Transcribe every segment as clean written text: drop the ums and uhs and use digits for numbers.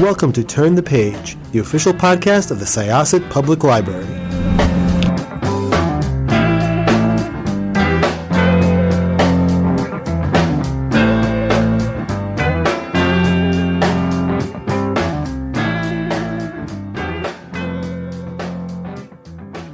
welcome to Turn the Page, the official podcast of the Syosset Public Library.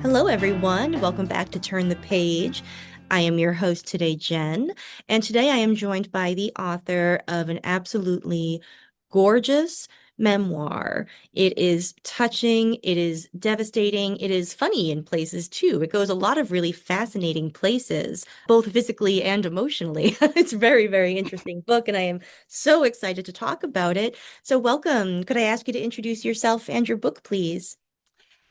Hello, everyone. Welcome back to Turn the Page. I am your host today, Jenn, and today I am joined by the author of an absolutely gorgeous memoir. It is touching, it is devastating, it is funny in places too. It goes a lot of really fascinating places, both physically and emotionally. It's a very, very interesting book, and I am so excited to talk about it. So welcome. Could I ask you to introduce yourself and your book, please?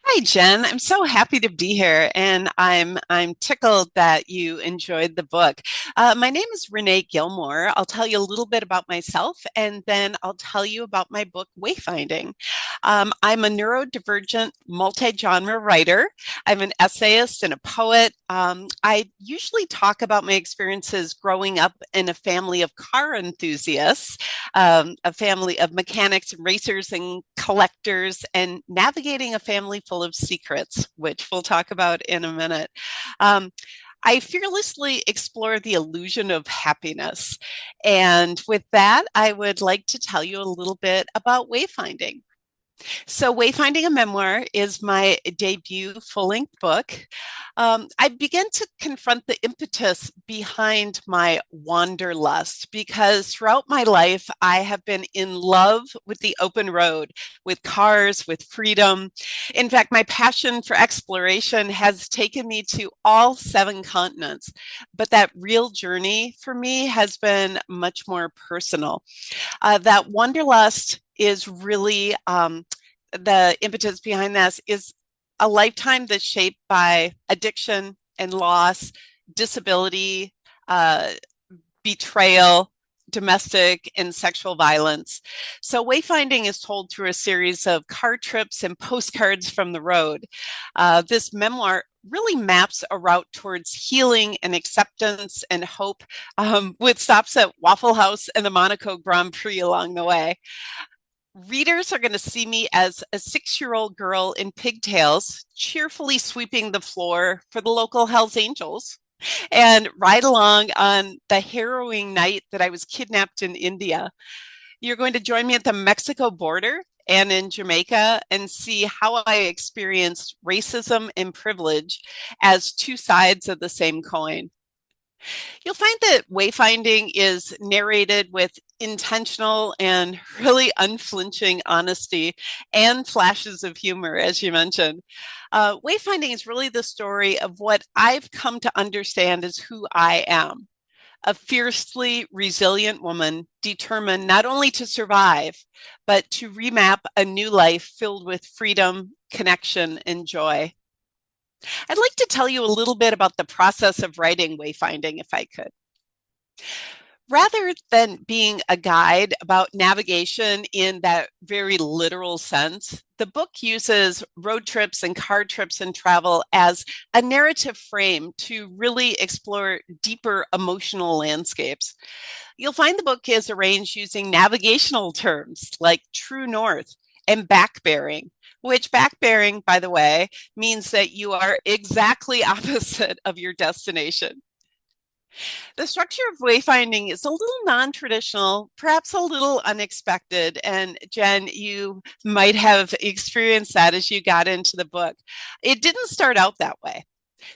Hi, Jenn. I'm so happy to be here, and I'm tickled that you enjoyed the book. My name is Renee Gilmore. I'll tell you a little bit about myself, and then I'll tell you about my book, Wayfinding. I'm a neurodivergent, multi-genre writer. I'm an essayist and a poet. I usually talk about my experiences growing up in a family of car enthusiasts, a family of mechanics, racers, and collectors, and navigating a family full of secrets, which we'll talk about in a minute. I fearlessly explore the illusion of happiness. And with that, I would like to tell you a little bit about Wayfinding. So Wayfinding, a Memoir is my debut full-length book. I began to confront the impetus behind my wanderlust because throughout my life, I have been in love with the open road, with cars, with freedom. In fact, my passion for exploration has taken me to all 7 continents, but that real journey for me has been much more personal. That wanderlust is really the impetus behind this is a lifetime that's shaped by addiction and loss, disability, betrayal, domestic and sexual violence. So Wayfinding is told through a series of car trips and postcards from the road. This memoir really maps a route towards healing and acceptance and hope, with stops at Waffle House and the Monaco Grand Prix along the way. Readers are going to see me as a 6-year-old girl in pigtails, cheerfully sweeping the floor for the local Hells Angels, and ride along on the harrowing night that I was kidnapped in India. You're going to join me at the Mexico border and in Jamaica and see how I experienced racism and privilege as 2 sides of the same coin. You'll find that Wayfinding is narrated with intentional and really unflinching honesty and flashes of humor, as you mentioned. Wayfinding is really the story of what I've come to understand as who I am. A fiercely resilient woman determined not only to survive, but to remap a new life filled with freedom, connection, and joy. I'd like to tell you a little bit about the process of writing Wayfinding, if I could. Rather than being a guide about navigation in that very literal sense, the book uses road trips and car trips and travel as a narrative frame to really explore deeper emotional landscapes. You'll find the book is arranged using navigational terms like true north and backbearing, which backbearing, by the way, means that you are exactly opposite of your destination. The structure of Wayfinding is a little non-traditional, perhaps a little unexpected, and Jenn, you might have experienced that as you got into the book. It didn't start out that way.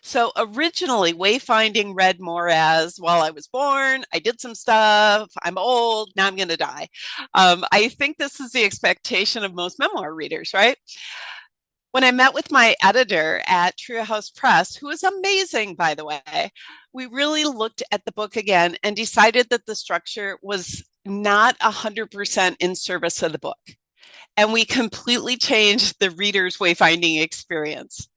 So originally, Wayfinding read more as, well, I was born, I did some stuff, I'm old, now I'm going to die. I think this is the expectation of most memoir readers, right? When I met with my editor at Treehouse Press, who is amazing, by the way, we really looked at the book again and decided that the structure was not 100% in service of the book. And we completely changed the reader's Wayfinding experience.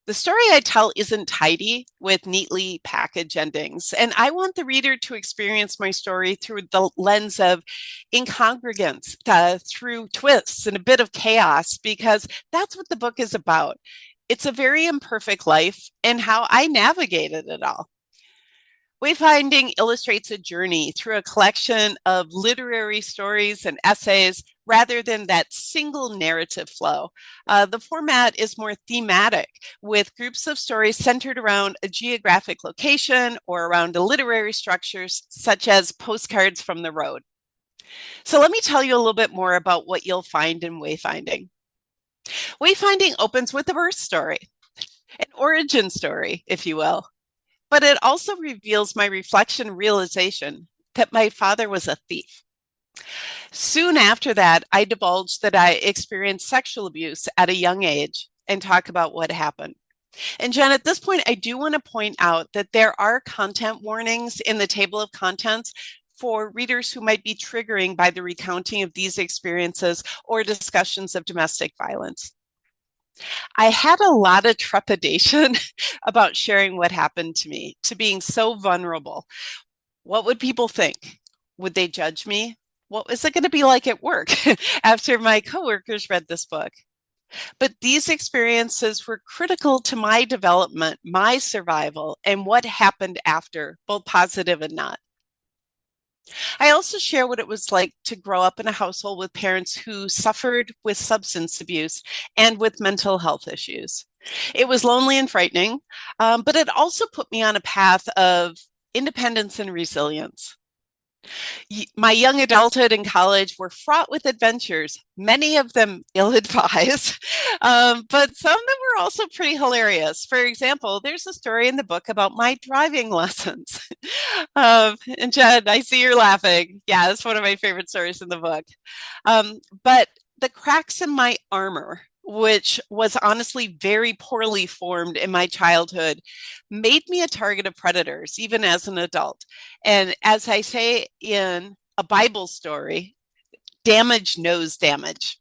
The story I tell isn't tidy with neatly packaged endings, and I want the reader to experience my story through the lens of incongruence, through twists and a bit of chaos, because that's what the book is about. It's a very imperfect life and how I navigated it all. Wayfinding illustrates a journey through a collection of literary stories and essays rather than that single narrative flow. The format is more thematic, with groups of stories centered around a geographic location or around a literary structure, such as postcards from the road. So let me tell you a little bit more about what you'll find in Wayfinding. Wayfinding opens with a birth story, an origin story, if you will. But it also reveals my reflection realization that my father was a thief. Soon after that, I divulged that I experienced sexual abuse at a young age and talk about what happened. And Jenn, at this point, I do want to point out that there are content warnings in the table of contents for readers who might be triggering by the recounting of these experiences or discussions of domestic violence. I had a lot of trepidation about sharing what happened to me, to being so vulnerable. What would people think? Would they judge me? What was it going to be like at work after my coworkers read this book? But these experiences were critical to my development, my survival, and what happened after, both positive and not. I also share what it was like to grow up in a household with parents who suffered with substance abuse and with mental health issues. It was lonely and frightening, but it also put me on a path of independence and resilience. My young adulthood and college were fraught with adventures, many of them ill-advised, but some of them were also pretty hilarious. For example, there's a story in the book about my driving lessons. And Jenn, I see you're laughing. Yeah, it's one of my favorite stories in the book. But the cracks in my armor, which was honestly very poorly formed in my childhood, made me a target of predators, even as an adult. And as I say in a Bible story, damage knows damage.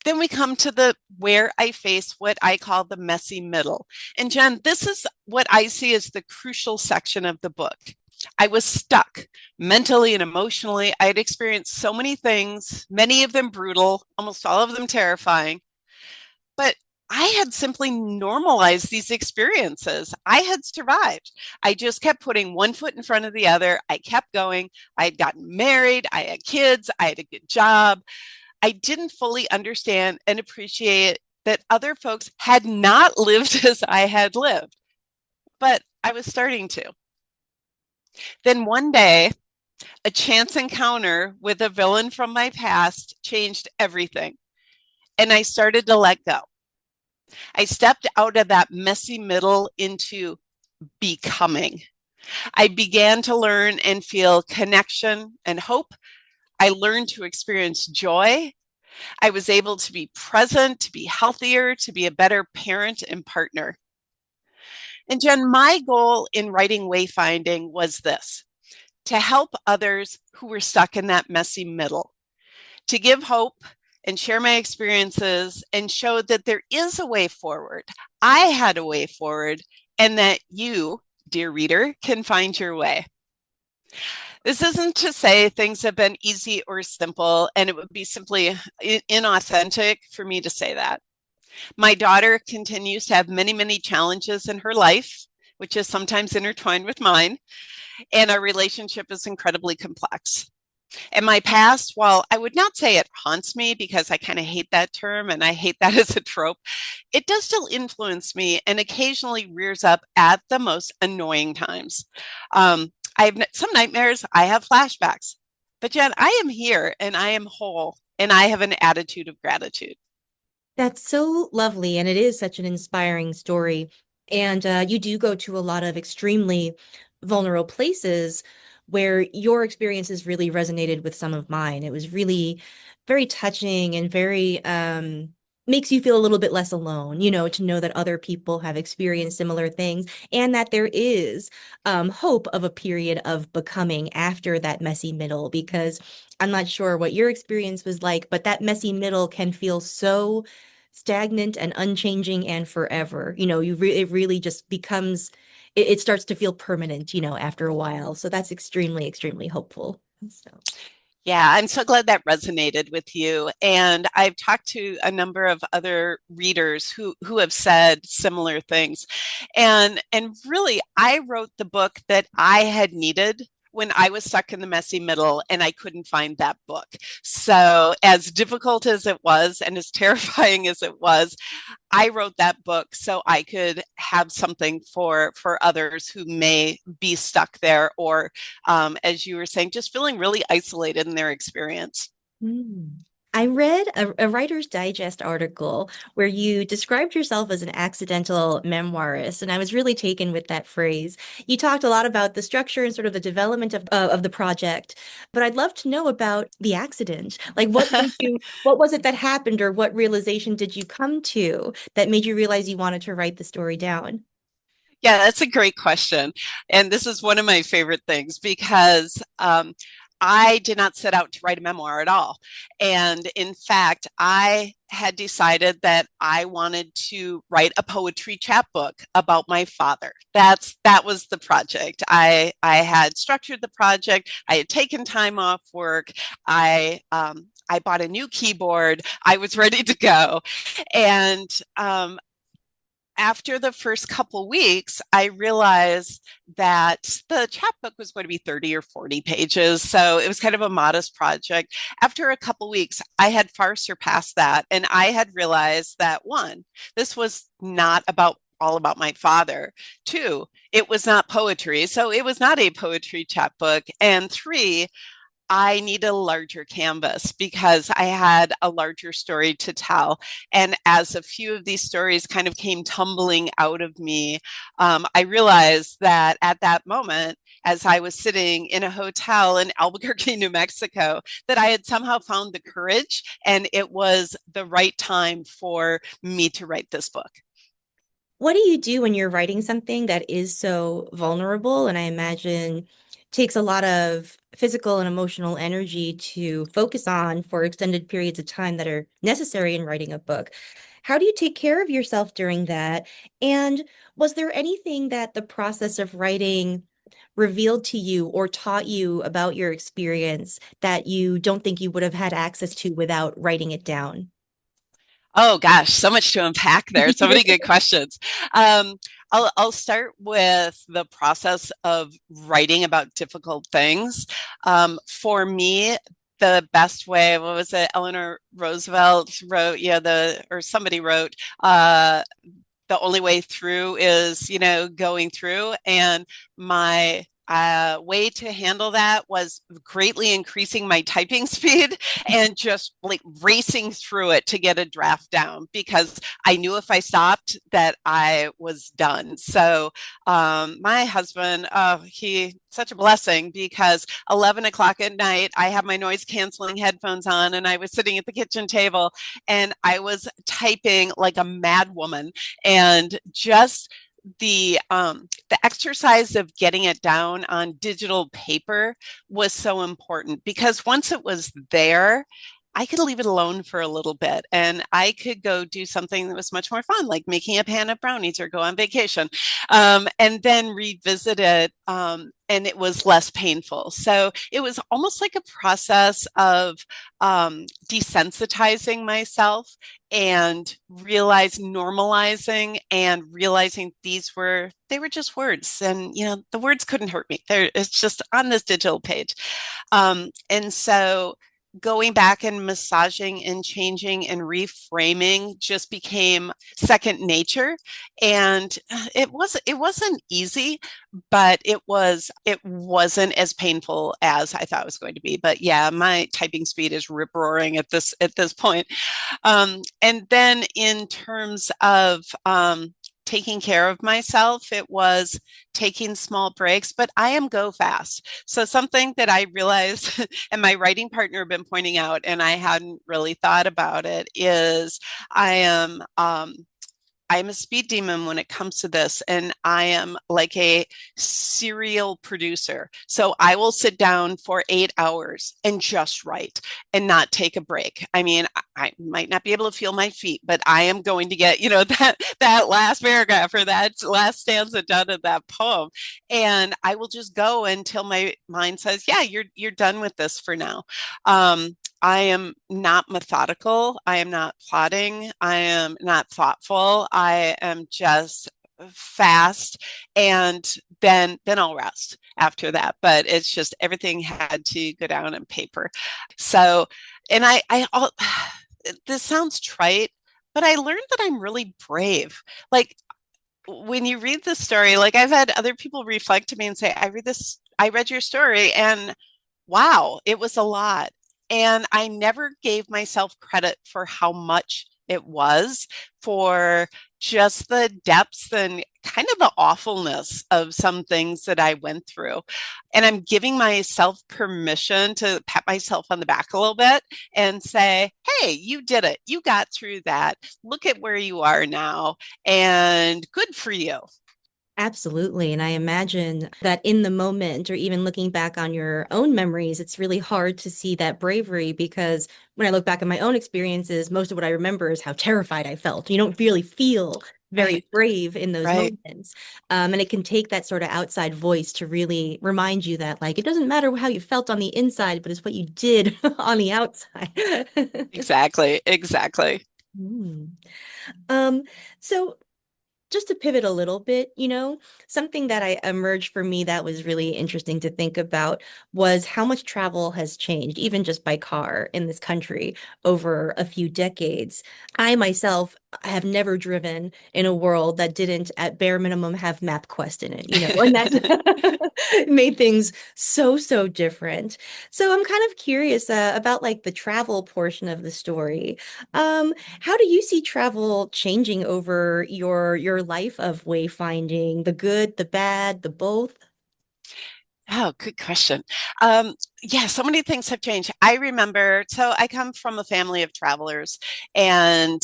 Then we come to where I face what I call the messy middle. And Jenn, this is what I see as the crucial section of the book. I was stuck mentally and emotionally. I had experienced so many things, many of them brutal, almost all of them terrifying. But I had simply normalized these experiences. I had survived. I just kept putting one foot in front of the other. I kept going. I had gotten married. I had kids. I had a good job. I didn't fully understand and appreciate that other folks had not lived as I had lived, but I was starting to. Then one day, a chance encounter with a villain from my past changed everything, and I started to let go. I stepped out of that messy middle into becoming. I began to learn and feel connection and hope. I learned to experience joy. I was able to be present, to be healthier, to be a better parent and partner. And Jenn, my goal in writing Wayfinding was this: to help others who were stuck in that messy middle, to give hope and share my experiences and show that there is a way forward. I had a way forward, and that you, dear reader, can find your way. This isn't to say things have been easy or simple, and it would be simply inauthentic for me to say that. My daughter continues to have many, many challenges in her life, which is sometimes intertwined with mine, and our relationship is incredibly complex. And my past, while I would not say it haunts me, because I kind of hate that term and I hate that as a trope, it does still influence me and occasionally rears up at the most annoying times. I have some nightmares, I have flashbacks, but Jenn, I am here and I am whole and I have an attitude of gratitude. That's so lovely, and it is such an inspiring story. And you do go to a lot of extremely vulnerable places where your experiences really resonated with some of mine. It was really very touching and very makes you feel a little bit less alone, to know that other people have experienced similar things and that there is hope of a period of becoming after that messy middle, because I'm not sure what your experience was like, but that messy middle can feel so stagnant and unchanging and forever. It really just becomes, it starts to feel permanent, after a while. So that's extremely, extremely hopeful. So. Yeah, I'm so glad that resonated with you. And I've talked to a number of other readers who have said similar things. And really, I wrote the book that I had needed when I was stuck in the messy middle and I couldn't find that book. So, as difficult as it was and as terrifying as it was, I wrote that book so I could have something for others who may be stuck there, or as you were saying, just feeling really isolated in their experience. Mm. I read a Writer's Digest article where you described yourself as an accidental memoirist, and I was really taken with that phrase. You talked a lot about the structure and sort of the development of the project, but I'd love to know about the accident. Like, what was it that happened, or what realization did you come to that made you realize you wanted to write the story down? Yeah, that's a great question. And this is one of my favorite things because I did not set out to write a memoir at all. And in fact, I had decided that I wanted to write a poetry chapbook about my father. That was the project. I had structured the project. I had taken time off work. I bought a new keyboard. I was ready to go. And after the first couple weeks, I realized that the chapbook was going to be 30 or 40 pages. So it was kind of a modest project. After a couple weeks, I had far surpassed that. And I had realized that one, this was not all about my father. Two, it was not poetry. So it was not a poetry chapbook. And three, I need a larger canvas because I had a larger story to tell. And as a few of these stories kind of came tumbling out of me, I realized that at that moment, as I was sitting in a hotel in Albuquerque, New Mexico, that I had somehow found the courage and it was the right time for me to write this book. What do you do when you're writing something that is so vulnerable? And I imagine takes a lot of physical and emotional energy to focus on for extended periods of time that are necessary in writing a book. How do you take care of yourself during that? And was there anything that the process of writing revealed to you or taught you about your experience that you don't think you would have had access to without writing it down? Oh gosh, so much to unpack there. So many good questions. Um, I'll start with the process of writing about difficult things. For me, the best way, what was it? Eleanor Roosevelt wrote, yeah, or somebody wrote, the only way through is, going through. And my way to handle that was greatly increasing my typing speed and just like racing through it to get a draft down because I knew if I stopped that I was done. So my husband, he such a blessing because 11 o'clock at night, I have my noise canceling headphones on and I was sitting at the kitchen table and I was typing like a mad woman and just the exercise of getting it down on digital paper was so important because once it was there, I could leave it alone for a little bit and I could go do something that was much more fun, like making a pan of brownies or go on vacation, and then revisit it. And it was less painful. So it was almost like a process of desensitizing myself and normalizing and realizing they were just words. And, the words couldn't hurt me. It's just on this digital page. And so going back and massaging and changing and reframing just became second nature. And it wasn't easy, but it wasn't as painful as I thought it was going to be. But yeah, my typing speed is rip roaring at this point. And then in terms of taking care of myself, it was taking small breaks, but I am go fast. So something that I realized and my writing partner have been pointing out, and I hadn't really thought about it, is I am I'm a speed demon when it comes to this, and I am like a serial producer. So I will sit down for 8 hours and just write and not take a break. I mean, I might not be able to feel my feet, but I am going to get, that last paragraph or that last stanza done of that poem. And I will just go until my mind says, yeah, you're done with this for now. I am not methodical. I am not plotting. I am not thoughtful. I am just fast, and then I'll rest after that. But it's just everything had to go down on paper. So, and this sounds trite, but I learned that I'm really brave. Like when you read the story, like I've had other people reflect to me and say, I read your story, and wow, it was a lot. And I never gave myself credit for how much it was, for just the depths and kind of the awfulness of some things that I went through. And I'm giving myself permission to pat myself on the back a little bit and say, hey, you did it. You got through that. Look at where you are now, and good for you. Absolutely. And I imagine that in the moment, or even looking back on your own memories, it's really hard to see that bravery, because when I look back at my own experiences, most of what I remember is how terrified I felt. You don't really feel very Right. brave in those Right. moments. And it can take that sort of outside voice to really remind you that, like, it doesn't matter how you felt on the inside, but it's what you did on the outside. Exactly. Exactly. Mm. Um, so just to pivot a little bit, something that I emerged for me that was really interesting to think about was how much travel has changed, even just by car in this country over a few decades. I myself have never driven in a world that didn't, at bare minimum, have MapQuest in it, and that made things so different. So I'm kind of curious about like the travel portion of the story. How do you see travel changing over your life of wayfinding, the good, the bad, the both? Oh, good question. Yeah, so many things have changed. I remember, so I come from a family of travelers, and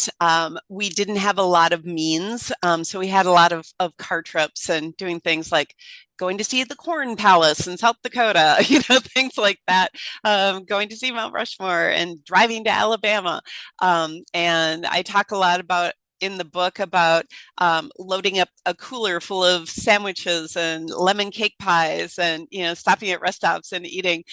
we didn't have a lot of means. So we had a lot of car trips and doing things like going to see the Corn Palace in South Dakota, things like that, going to see Mount Rushmore and driving to Alabama. And I talk a lot about in the book about loading up a cooler full of sandwiches and lemon cake pies, and stopping at rest stops and eating.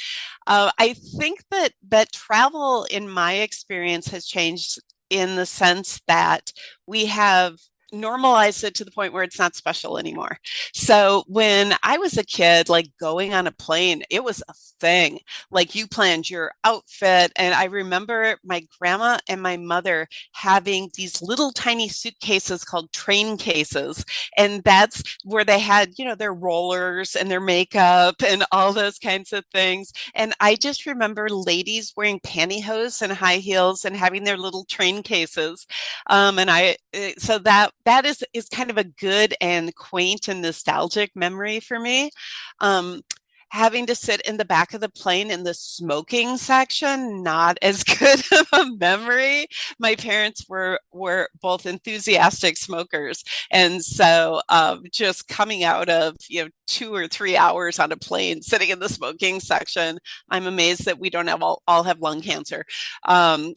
I think that travel, in my experience, has changed in the sense that we have normalized it to the point where it's not special anymore. So when I was a kid, like going on a plane, it was a thing. Like you planned your outfit. And I remember my grandma and my mother having these little tiny suitcases called train cases. And that's where they had, their rollers and their makeup and all those kinds of things. And I just remember ladies wearing pantyhose and high heels and having their little train cases. So that is kind of a good and quaint and nostalgic memory for me. Um, Having to sit in the back of the plane in the smoking section, not as good of a memory. My parents were both enthusiastic smokers, and so just coming out of 2 or 3 hours on a plane sitting in the smoking section, I'm amazed that we don't have all have lung cancer. So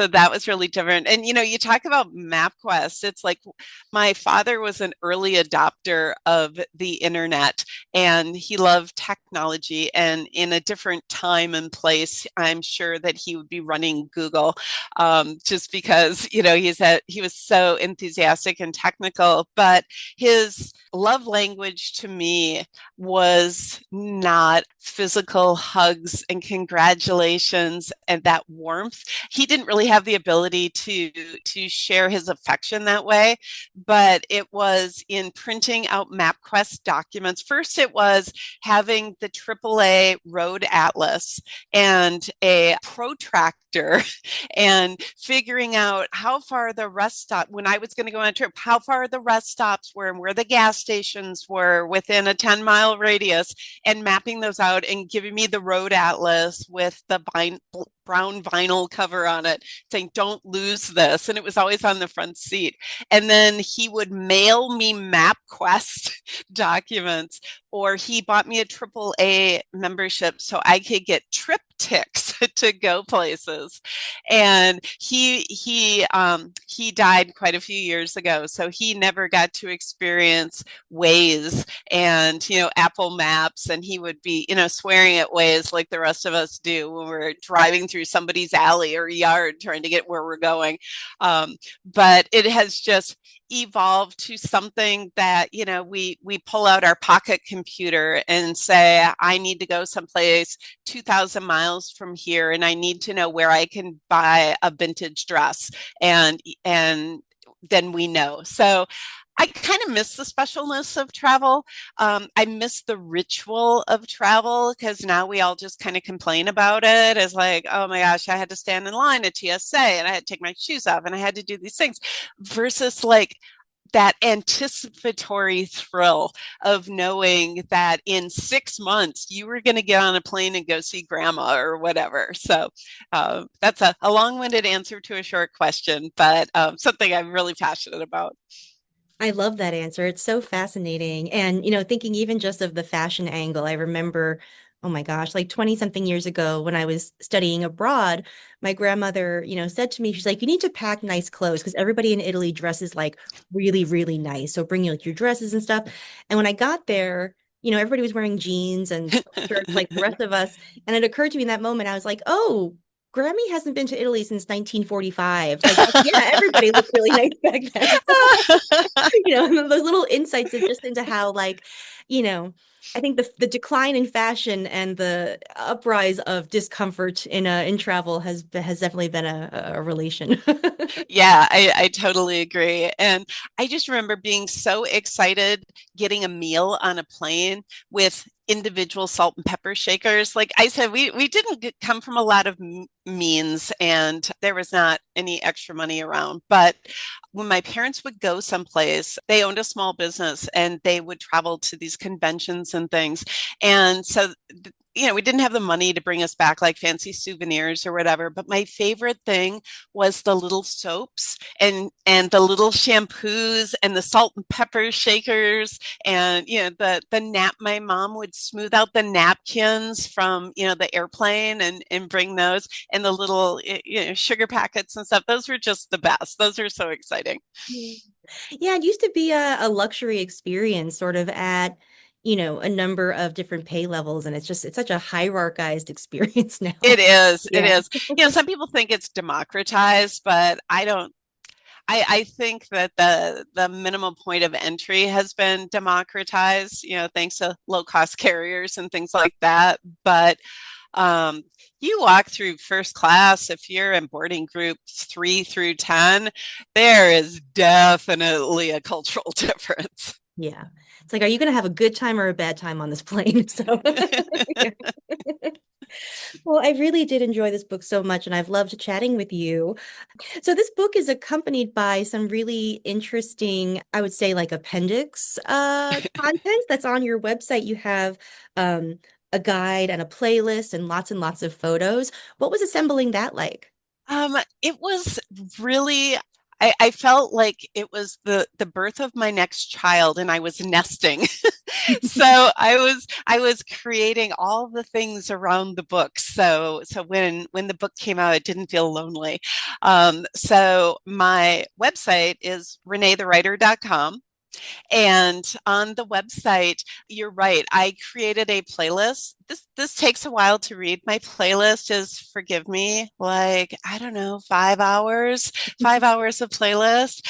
that was really different. And you talk about MapQuest. It's like my father was an early adopter of the internet, and he loved technology. And in a different time and place, I'm sure that he would be running Google, just because he was so enthusiastic and technical. But his love language to me was not physical hugs and congratulations and that warmth. He didn't really have the ability to share his affection that way, but it was in printing out MapQuest documents. First, it was having the AAA road atlas and a protractor and figuring out how far the rest stop, when I was going to go on a trip, how far the rest stops were and where the gas stations were within a 10-mile radius and mapping those out and giving me the road atlas with the brown vinyl cover on it saying, don't lose this. And it was always on the front seat. And then he would mail me MapQuest documents, or he bought me a AAA membership so I could get triptychs to go places. And he died quite a few years ago, so he never got to experience Waze and Apple Maps, and he would be swearing at Waze like the rest of us do when we're driving through somebody's alley or yard trying to get where we're going. But it has just evolved to something that we pull out our pocket computer and say, I need to go someplace 2,000 miles from here, and I need to know where I can buy a vintage dress, and then we know. So I kind of miss the specialness of travel. I miss the ritual of travel, because now we all just kind of complain about it as like, oh my gosh, I had to stand in line at TSA and I had to take my shoes off and I had to do these things, versus like that anticipatory thrill of knowing that in 6 months you were going to get on a plane and go see grandma or whatever. So that's a long-winded answer to a short question, but something I'm really passionate about. I love that answer. It's so fascinating. And, thinking even just of the fashion angle, I remember, oh my gosh, like 20 something years ago when I was studying abroad, my grandmother, said to me, she's like, you need to pack nice clothes because everybody in Italy dresses like really, really nice. So bring like your dresses and stuff. And when I got there, everybody was wearing jeans and shirts like the rest of us. And it occurred to me in that moment, I was like, oh, Grammy hasn't been to Italy since 1945. Like, yeah, everybody looked really nice back then. Those little insights of just into how, like, I think the decline in fashion and the uprise of discomfort in travel has definitely been a relation. Yeah, I totally agree. And I just remember being so excited getting a meal on a plane with individual salt and pepper shakers. Like I said, we didn't come from a lot of means, and there was not any extra money around. But when my parents would go someplace, they owned a small business and they would travel to these conventions and things. And so we didn't have the money to bring us back like fancy souvenirs or whatever, but my favorite thing was the little soaps and the little shampoos and the salt and pepper shakers, and my mom would smooth out the napkins from the airplane and bring those, and the little sugar packets and stuff. Those were just the best. Those are so exciting. Yeah, it used to be a luxury experience sort of at a number of different pay levels. And it's such a hierarchized experience now. It is. Yeah. It is. Some people think it's democratized, but I don't. I think that the minimum point of entry has been democratized, thanks to low cost carriers and things like that. But you walk through first class, if you're in boarding groups 3 through 10, there is definitely a cultural difference. Yeah. It's like, are you going to have a good time or a bad time on this plane? So, yeah. Well, I really did enjoy this book so much, and I've loved chatting with you. So this book is accompanied by some really interesting, I would say, like appendix content that's on your website. You have a guide and a playlist and lots of photos. What was assembling that like? It was really, I felt like it was the birth of my next child, and I was nesting. So I was creating all the things around the book. So when the book came out, it didn't feel lonely. So my website is reneethewriter.com. And on the website, you're right, I created a playlist. This takes a while to read. My playlist is, forgive me, like, I don't know, 5 hours of playlist.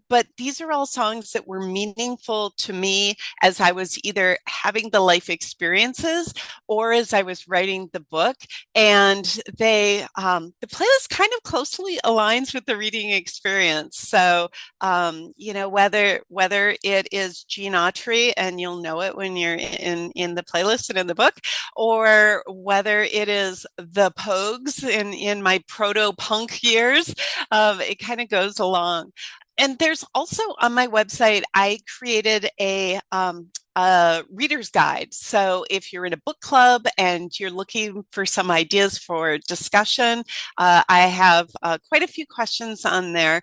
But these are all songs that were meaningful to me as I was either having the life experiences or as I was writing the book. And the playlist kind of closely aligns with the reading experience. So, whether it is Gene Autry, and you'll know it when you're in the playlist and in the book, or whether it is the Pogues in my proto-punk years, it kind of goes along. And there's also on my website, I created a reader's guide. So if you're in a book club and you're looking for some ideas for discussion, I have quite a few questions on there.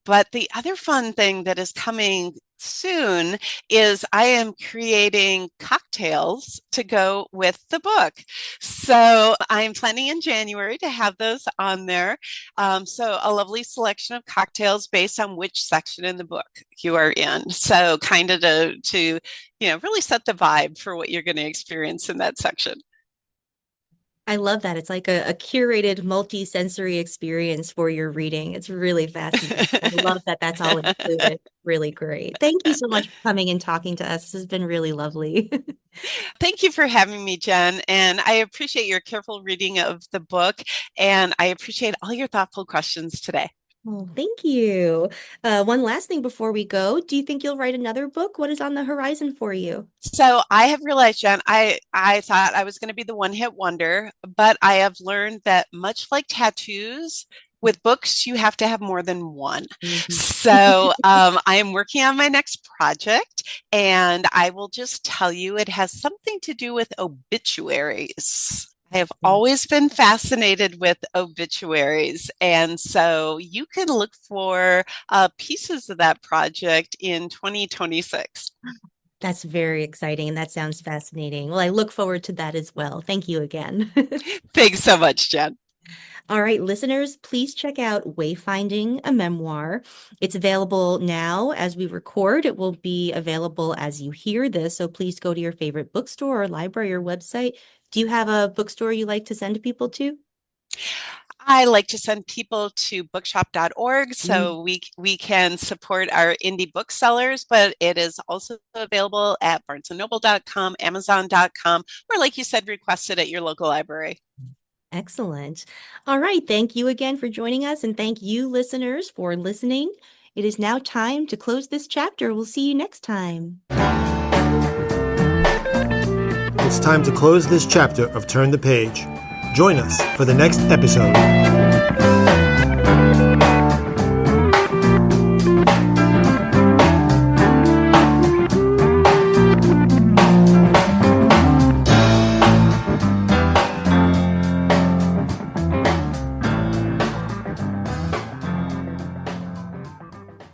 But the other fun thing that is coming soon is I am creating cocktails to go with the book. So I'm planning in January to have those on there. So a lovely selection of cocktails based on which section in the book you are in. So kind of to really set the vibe for what you're going to experience in that section. I love that. It's like a curated multi-sensory experience for your reading. It's really fascinating. I love that that's all included. Really great. Thank you so much for coming and talking to us. This has been really lovely. Thank you for having me, Jen. And I appreciate your careful reading of the book. And I appreciate all your thoughtful questions today. Oh, thank you. One last thing before we go. Do you think you'll write another book? What is on the horizon for you? So I have realized, Jen, I thought I was going to be the one-hit wonder, but I have learned that much like tattoos, with books, you have to have more than one. Mhm. So I am working on my next project, and I will just tell you it has something to do with obituaries. I have always been fascinated with obituaries, and so you can look for pieces of that project in 2026. That's very exciting, and that sounds fascinating. Well, I look forward to that as well. Thank you again. Thanks so much, Jen. All right, listeners, please check out Wayfinding, a memoir. It's available now as we record. It will be available as you hear this. So please go to your favorite bookstore or library or website. Do you have a bookstore you like to send people to? I like to send people to bookshop.org so we can support our indie booksellers, but it is also available at barnesandnoble.com, amazon.com, or like you said, request it at your local library. Excellent. All right. Thank you again for joining us, and thank you, listeners, for listening. It is now time to close this chapter. We'll see you next time. It's time to close this chapter of Turn the Page. Join us for the next episode.